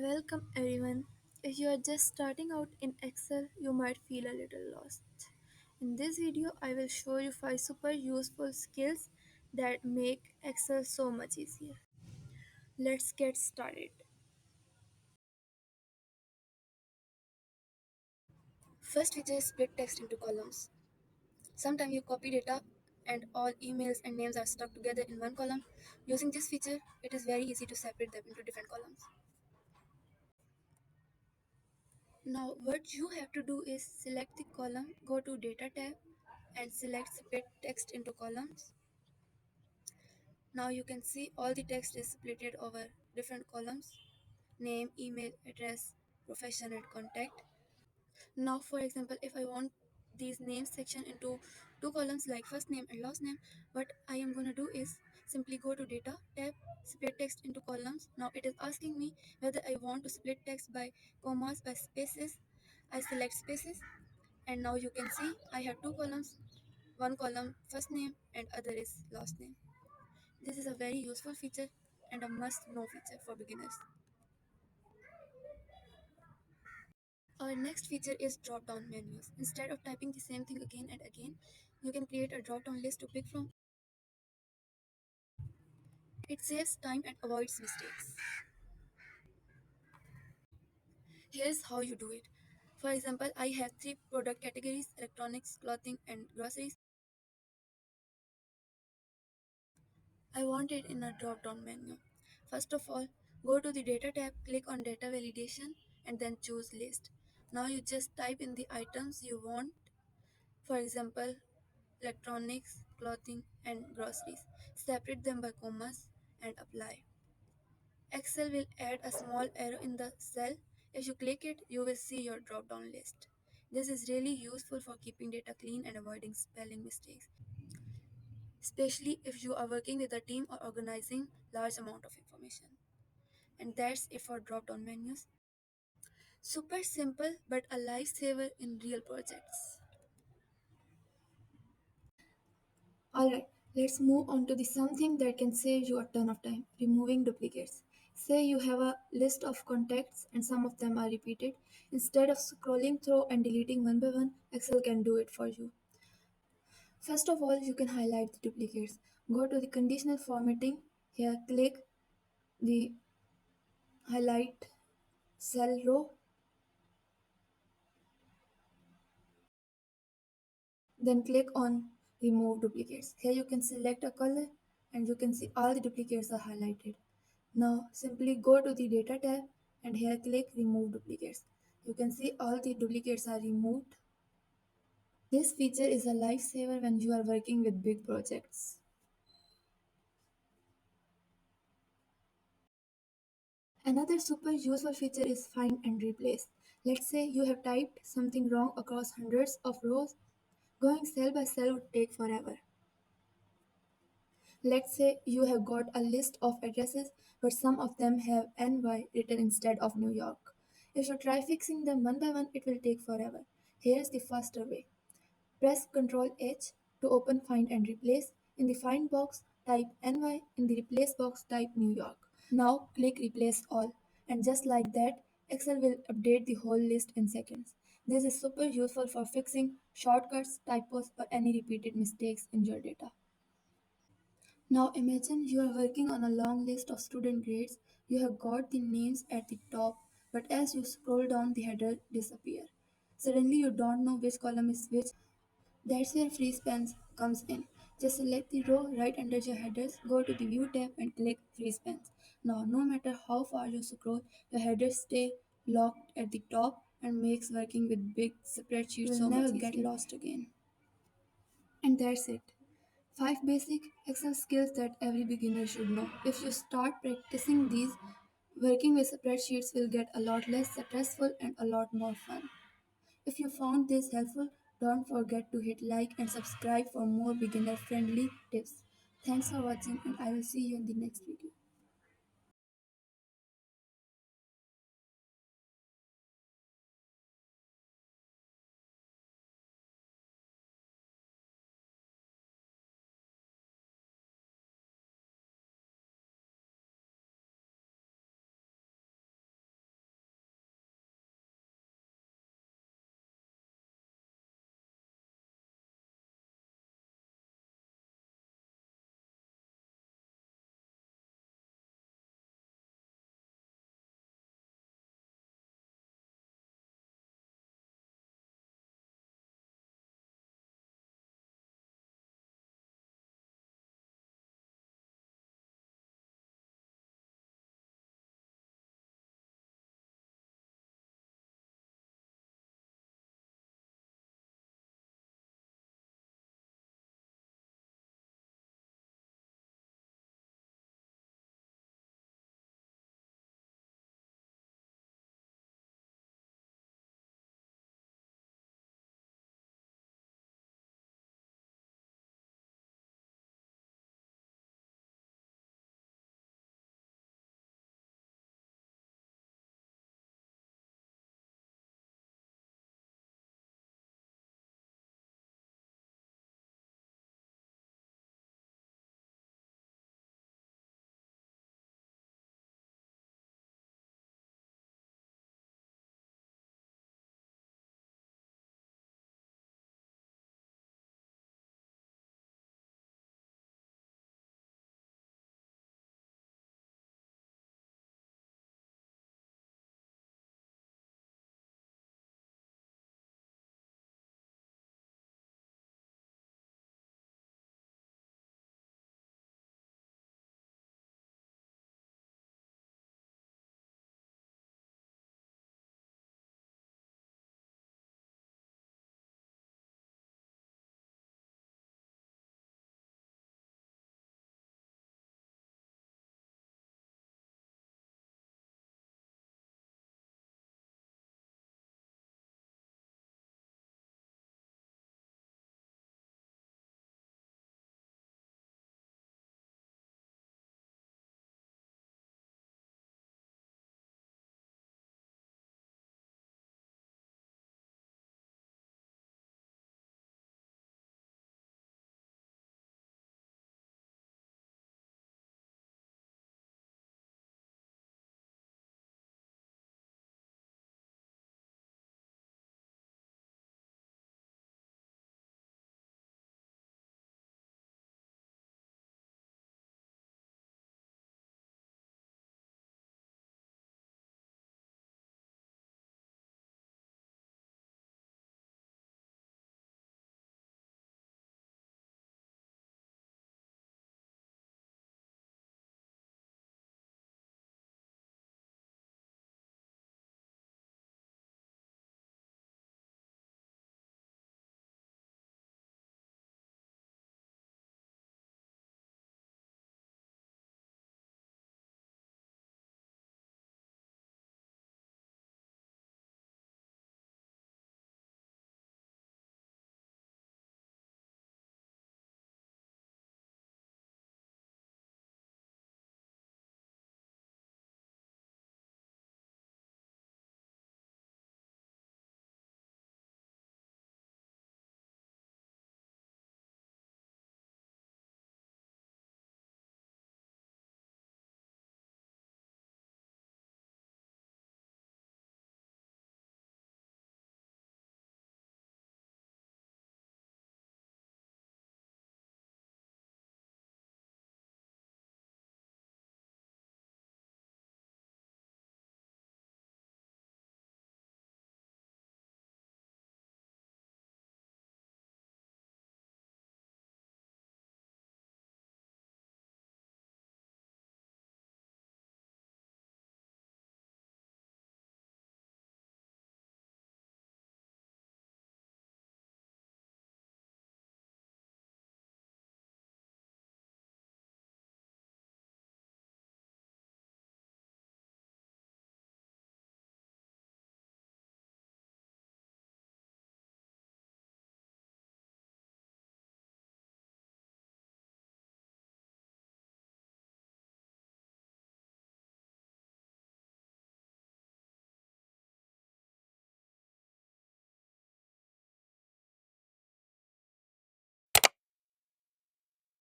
Welcome everyone. If you are just starting out in Excel, you might feel a little lost. In this video, I will show you 5 super useful skills that make Excel so much easier. Let's get started. First feature is split text into columns. Sometimes you copy data and all emails and names are stuck together in one column. Using this feature, it is very easy to separate them into different columns. Now what you have to do is select the column, go to data tab and select split text into columns. Now you can see all the text is split over different columns: name, email, address, profession and contact. Now for example, if I want these names section into two columns like first name and last name, what I am going to do is simply go to data tab, split text into columns. Now it is asking me whether I want to split text by commas, by spaces. I select spaces and now you can see I have two columns, one column first name and other is last name. This is a very useful feature and a must know feature for beginners. Our next feature is drop down menus. Instead of typing the same thing again and again, you can create a drop down list to pick from. It saves time and avoids mistakes. Here's how you do it. For example, I have three product categories: electronics, clothing, and groceries. I want it in a drop down menu. First of all, go to the data tab, click on data validation, and then choose list. Now you just type in the items you want. For example, electronics, clothing, and groceries. Separate them by commas and apply. Excel will add a small arrow in the cell. If you click it, you will see your drop down list. This is really useful for keeping data clean and avoiding spelling mistakes, especially if you are working with a team or organizing large amount of information. And that's it for drop down menus. Super simple but a lifesaver in real projects. Alright, let's move on to the something that can save you a ton of time: removing duplicates. Say you have a list of contacts and some of them are repeated. Instead of scrolling through and deleting one by one, Excel can do it for you. First of all, you can highlight the duplicates. Go to the conditional formatting. Here, click the highlight cell row, then click on remove duplicates. Here you can select a color and you can see all the duplicates are highlighted. Now simply go to the data tab and here click remove duplicates. You can see all the duplicates are removed. This feature is a lifesaver when you are working with big projects. Another super useful feature is find and replace. Let's say you have typed something wrong across hundreds of rows. Going cell by cell would take forever. Let's say you have got a list of addresses, but some of them have NY written instead of New York. If you try fixing them one by one, it will take forever. Here's the faster way. Press Ctrl H to open Find and Replace. In the Find box, type NY. In the Replace box, type New York. Now click Replace All. And just like that, Excel will update the whole list in seconds. This is super useful for fixing shortcuts, typos, or any repeated mistakes in your data. Now imagine you are working on a long list of student grades. You have got the names at the top, but as you scroll down, the header disappear. Suddenly you don't know which column is which. That's where free spans comes in. Just select the row right under your headers, go to the view tab and click free spans. Now no matter how far you scroll, your headers stay locked at the top and makes working with big spreadsheets so never get lost again. And that's it. 5 basic Excel skills that every beginner should know. If you start practicing these, working with spreadsheets will get a lot less stressful and a lot more fun. If you found this helpful, don't forget to hit like and subscribe for more beginner friendly tips. Thanks for watching and I will see you in the next video.